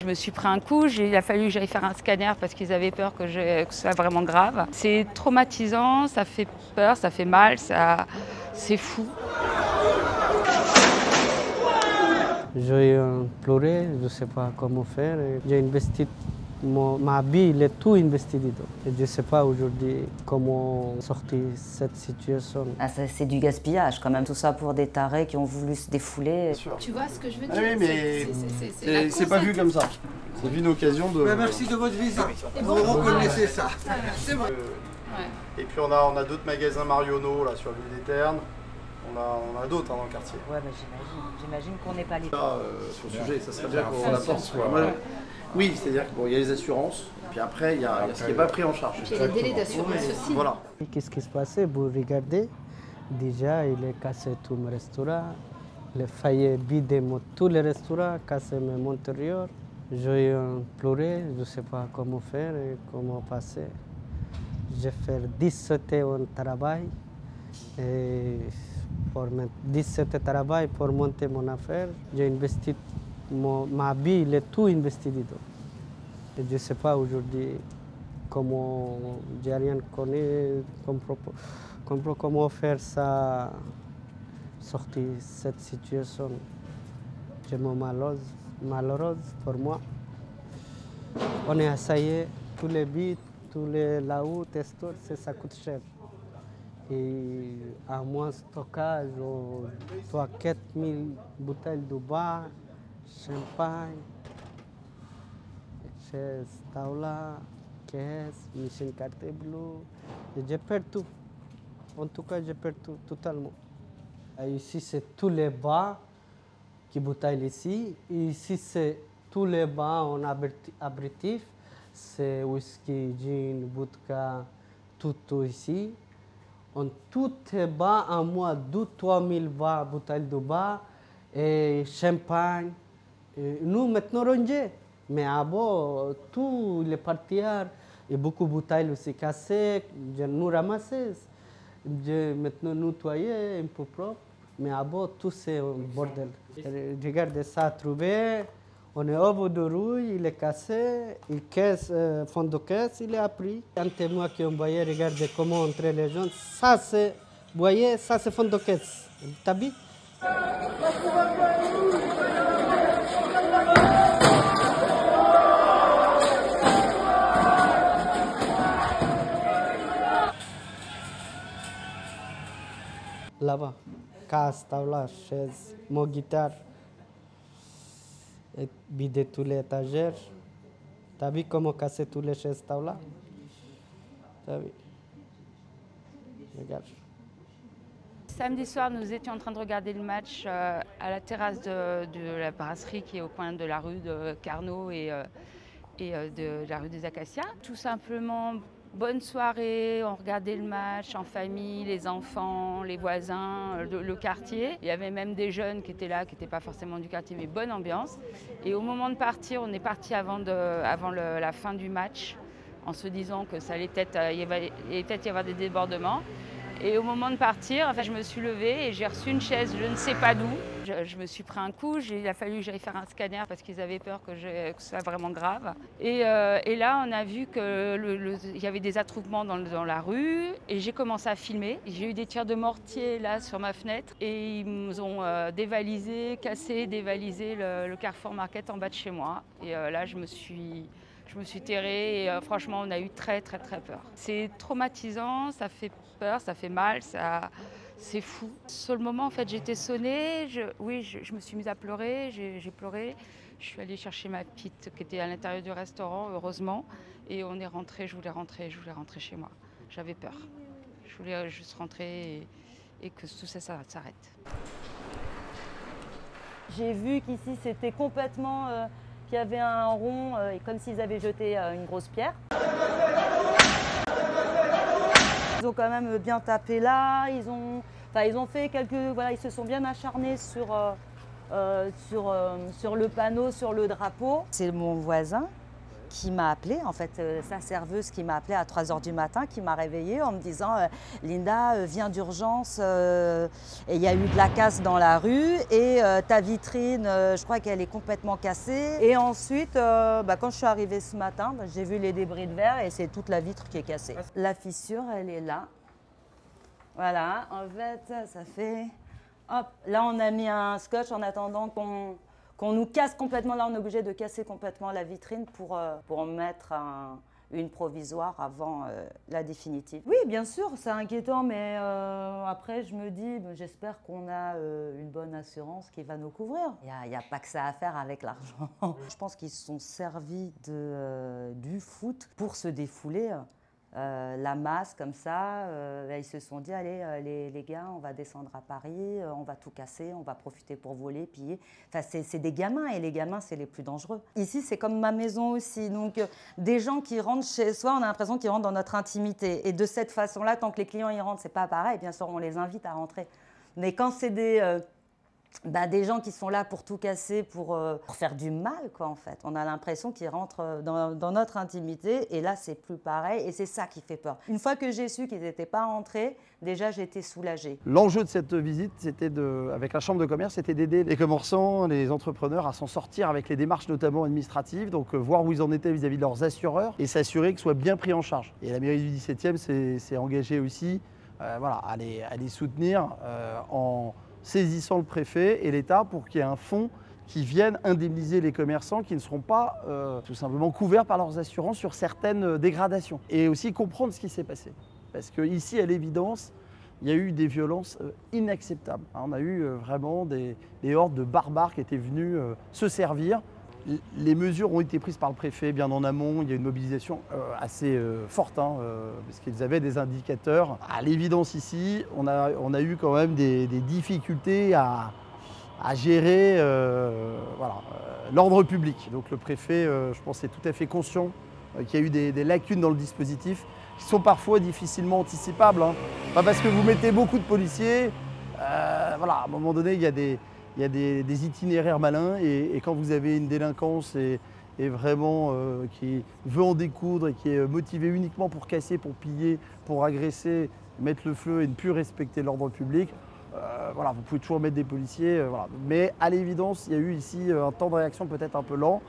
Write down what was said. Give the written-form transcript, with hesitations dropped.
Je me suis pris un coup, il a fallu que j'aille faire un scanner parce qu'ils avaient peur que ce soit vraiment grave. C'est traumatisant, ça fait peur, ça fait mal, c'est fou. J'ai pleuré, je ne sais pas comment faire. J'ai investi, ma vie, il est tout investi dedans. Et je ne sais pas aujourd'hui comment sortir de cette situation. Ah, c'est du gaspillage quand même, tout ça pour des tarés qui ont voulu se défouler. Tu vois ce que je veux dire? Oui, mais c'est pas vu comme ça. C'est vu une occasion de... Merci de votre visite. Vous reconnaissez ça. C'est bon. Et puis on a d'autres magasins Marionneau là, sur l'île des Ternes. On a d'autres dans le quartier. Ouais, mais j'imagine qu'on n'est pas les... Sur le sujet, ça serait bien qu'on apporte soit... Oui, c'est-à-dire qu'il y a les assurances, puis après il y a ce qui n'est pas pris en charge. Il y a les délais d'assurance aussi. Voilà. Qu'est-ce qui se passait? Vous regardez, déjà il a cassé tout mon restaurant, il a failli vider tous les restaurants, casser mon intérieur. J'ai pleuré, je ne sais pas comment faire et comment passer. J'ai fait 17 ans de travail. Et pour 17 travail pour monter mon affaire, j'ai investi, ma vie, il est tout investi dedans. Et je ne sais pas aujourd'hui comment, j'ai rien connu, comment faire ça, sortir de cette situation. C'est malheureuse pour moi. On est essayé, tous les bits, tous les là-haut, ça coûte cher. Et à moins stockage, 3-4 000 bouteilles de bar, champagne, chaises, taula, caisse, machine carte bleue. Je perds tout. En tout cas, je perds tout, totalement. Et ici, c'est tous les bars qui bouteillent ici. Et ici, c'est tous les bars en apéritif. C'est whisky, gin, vodka, tout ici. En tout est bas, en moins 2-3 000 bouteilles de bar et champagne. Et nous, maintenant, rangés. Mais avant, tous les partenaires, et beaucoup de bouteilles aussi cassées, nous ramasser. Maintenant, nettoyer un peu propre. Mais avant, tout c'est un bordel. Regardez ça, trouvé. On est au bout de rue, il est cassé, et caisse, fond de caisse, il est pris. Un témoin qui envoyé, regardez comment entrer les gens. Ça c'est, vous voyez, ça c'est fond de caisse. T'as vu? Là-bas, casse, table, chaise, mon guitare. Et vider tous les étagères. T'as vu comment casser tous les chaises taula? T'as vu? Regarde. Samedi soir, nous étions en train de regarder le match à la terrasse de la brasserie qui est au coin de la rue de Carnot et de la rue des Acacias. Tout simplement, bonne soirée, on regardait le match en famille, les enfants, les voisins, le quartier. Il y avait même des jeunes qui étaient là, qui n'étaient pas forcément du quartier, mais bonne ambiance. Et au moment de partir, on est parti avant la fin du match, en se disant que ça allait peut-être y avoir des débordements. Et au moment de partir, enfin, je me suis levée et j'ai reçu une chaise, je ne sais pas d'où. Je me suis pris un coup, il a fallu que j'aille faire un scanner parce qu'ils avaient peur que ce soit vraiment grave. Et là, on a vu qu'il y avait des attroupements dans la rue et j'ai commencé à filmer. J'ai eu des tirs de mortier là sur ma fenêtre et ils nous ont dévalisé le Carrefour Market en bas de chez moi. Et là, je me suis terrée et franchement, on a eu très peur. C'est traumatisant, ça fait peur, ça fait mal, c'est fou. Sur le moment, en fait, j'étais sonnée, je me suis mise à pleurer, j'ai pleuré. Je suis allée chercher ma petite qui était à l'intérieur du restaurant, heureusement. Et on est rentré, je voulais rentrer chez moi. J'avais peur. Je voulais juste rentrer et que tout ça s'arrête. J'ai vu qu'ici, c'était complètement... qu'il y avait un rond, comme s'ils avaient jeté une grosse pierre. Ils ont quand même bien tapé là, ils ont fait quelques... Voilà, ils se sont bien acharnés sur le panneau, sur le drapeau. C'est mon voisin qui m'a appelée, en fait, sa serveuse qui m'a appelée à 3 h du matin, qui m'a réveillée en me disant Linda, viens d'urgence, et il y a eu de la casse dans la rue et ta vitrine, je crois qu'elle est complètement cassée. Et ensuite, quand je suis arrivée ce matin, j'ai vu les débris de verre et c'est toute la vitre qui est cassée. La fissure, elle est là. Voilà, en fait, ça fait... Hop, là on a mis un scotch en attendant qu'on nous casse complètement. Là on est obligé de casser complètement la vitrine pour mettre une provisoire avant la définitive. Oui, bien sûr, c'est inquiétant, mais après je me dis, j'espère qu'on a une bonne assurance qui va nous couvrir. Il n'y a pas que ça à faire avec l'argent. Je pense qu'ils se sont servis du foot pour se défouler. La masse comme ça, ils se sont dit allez les gars, on va descendre à Paris, on va tout casser, on va profiter pour voler, piller. Enfin, c'est des gamins et les gamins c'est les plus dangereux. Ici c'est comme ma maison aussi, donc des gens qui rentrent chez soi, on a l'impression qu'ils rentrent dans notre intimité. Et de cette façon-là, tant que les clients y rentrent, c'est pas pareil, bien sûr on les invite à rentrer. Mais quand c'est des gens qui sont là pour tout casser, pour faire du mal, quoi, en fait. On a l'impression qu'ils rentrent dans notre intimité, et là, c'est plus pareil, et c'est ça qui fait peur. Une fois que j'ai su qu'ils n'étaient pas rentrés, déjà, j'étais soulagée. L'enjeu de cette visite, avec la Chambre de commerce, c'était d'aider les commerçants, les entrepreneurs à s'en sortir avec les démarches notamment administratives, donc voir où ils en étaient vis-à-vis de leurs assureurs, et s'assurer qu'ils soient bien pris en charge. Et la mairie du 17e s'est engagée aussi à les soutenir en saisissant le préfet et l'État pour qu'il y ait un fonds qui vienne indemniser les commerçants qui ne seront pas tout simplement couverts par leurs assurances sur certaines dégradations. Et aussi comprendre ce qui s'est passé. Parce qu'ici, à l'évidence, il y a eu des violences inacceptables. On a eu vraiment des hordes de barbares qui étaient venus se servir. Les mesures ont été prises par le préfet bien en amont. Il y a une mobilisation assez forte, parce qu'ils avaient des indicateurs. À l'évidence ici, on a eu quand même des difficultés à gérer l'ordre public. Donc le préfet, je pense, est tout à fait conscient qu'il y a eu des lacunes dans le dispositif qui sont parfois difficilement anticipables. Pas parce que vous mettez beaucoup de policiers, à un moment donné, il y a des itinéraires malins et quand vous avez une délinquance et vraiment qui veut en découdre et qui est motivée uniquement pour casser, pour piller, pour agresser, mettre le feu et ne plus respecter l'ordre public, vous pouvez toujours mettre des policiers. Mais à l'évidence, il y a eu ici un temps de réaction peut-être un peu lent.